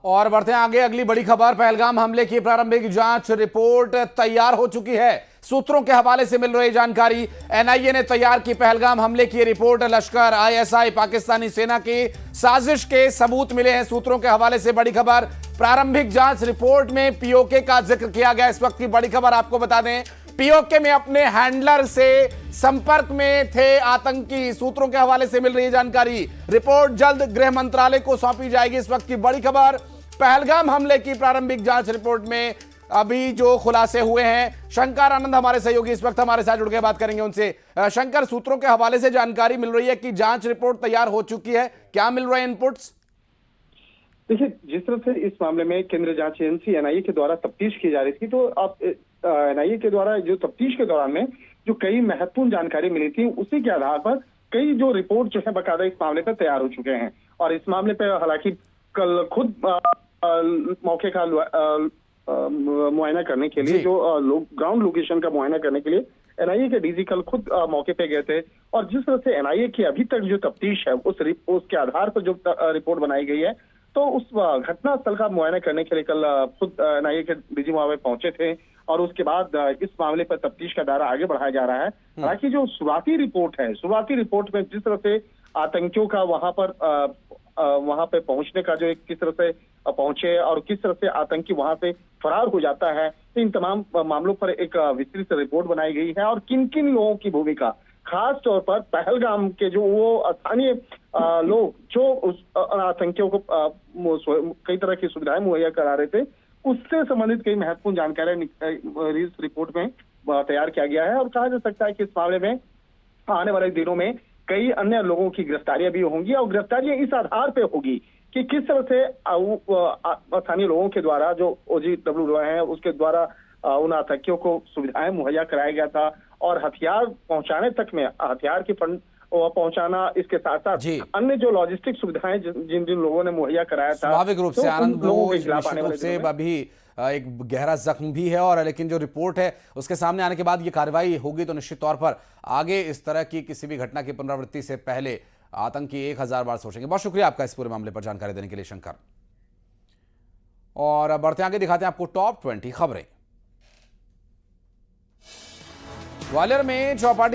और बढ़ते हैं आगे, अगली बड़ी खबर, पहलगाम हमले की प्रारंभिक जांच रिपोर्ट तैयार हो चुकी है। सूत्रों के हवाले से मिल रही जानकारी, एनआईए ने तैयार की पहलगाम हमले की रिपोर्ट। लश्कर, आईएसआई, पाकिस्तानी सेना की साजिश के सबूत मिले हैं। सूत्रों के हवाले से बड़ी खबर, प्रारंभिक जांच रिपोर्ट में पीओके का जिक्र किया गया। इस वक्त की बड़ी खबर आपको बता दें, पीओके में अपने हैंडलर से संपर्क में थे आतंकी। सूत्रों के हवाले से मिल रही जानकारी, रिपोर्ट जल्द गृह मंत्रालय को सौंपी जाएगी। इस वक्त की बड़ी खबर, पहलगाम हमले की प्रारंभिक जांच रिपोर्ट में अभी जो खुलासे हुए हैं। शंकर आनंद हमारे सहयोगी इस वक्त हमारे साथ जुड़ के बात करेंगे उनसे। शंकर, सूत्रों के हवाले से जानकारी मिल रही है कि जांच रिपोर्ट तैयार हो चुकी है, क्या मिल रहे हैं इनपुट्स? देखिए, जिस तरह से इस मामले में केंद्रीय जांच एजेंसी एनआईए के द्वारा तफ्तीश की जा रही थी, तो अब एनआईए के द्वारा जो तफ्तीश के दौरान में जो कई महत्वपूर्ण जानकारी मिली थी, उसी के आधार पर कई जो रिपोर्ट जो है बकायदा इस मामले पर तैयार हो चुके हैं। और इस मामले पर हालांकि कल खुद मौके का मुआयना करने के लिए, जो ग्राउंड लोकेशन का मुआयना करने के लिए एनआईए के डीजी कल खुद मौके पे गए थे। और जिस तरह से एनआईए की अभी तक जो तफ्तीश है, उसके आधार पर जो रिपोर्ट बनाई गई है, तो उस घटना स्थल का मुआयना करने के लिए कल खुद एनआईए के डीजी वहां पे पहुंचे थे। और उसके बाद इस मामले पर तफ्तीश का दायरा आगे बढ़ाया जा रहा है। हालांकि जो शुरुआती रिपोर्ट में जिस तरह से आतंकियों का वहां पे पहुंचने का जो किस तरह से पहुंचे और किस तरह से आतंकी वहां से फरार हो जाता है, तो इन तमाम मामलों पर एक विस्तृत रिपोर्ट बनाई गई है। और किन किन लोगों की भूमिका, खास तौर पर पहलगाम के जो वो स्थानीय लोग जो उस आतंकियों को कई तरह की सुविधाएं मुहैया करा रहे थे, उससे संबंधित कई महत्वपूर्ण जानकारी इस रिपोर्ट में तैयार किया गया है। और कहा जा सकता है कि इस मामले में आने वाले दिनों में कई अन्य लोगों की गिरफ्तारियां भी होंगी। और गिरफ्तारियां इस आधार पे होगी कि किस तरह से स्थानीय लोगों के द्वारा, जो OGW है, उसके द्वारा उन आतंकियों को सुविधाएं मुहैया कराया गया था। और हथियार पहुंचाने तक में, हथियार की फंड पहुंचाना, इसके साथ साथ अन्य जो लॉजिस्टिक सुविधाएं जिन जिन लोगों ने मुहैया कराया था, स्वाभाविक रूप से आनंद, लोगों के खिलाफ आने वाले से अभी एक गहरा जख्म भी है। और लेकिन जो रिपोर्ट है उसके सामने आने के बाद ये कार्रवाई होगी, तो निश्चित तौर पर आगे इस तरह की किसी भी घटना की पुनरावृत्ति से पहले आतंकी 1000 बार सोचेंगे। बहुत शुक्रिया आपका इस पूरे मामले पर जानकारी देने के लिए शंकर। और बढ़ते आगे, दिखाते हैं आपको टॉप 20 खबरें। ग्वालियर में चौपाटी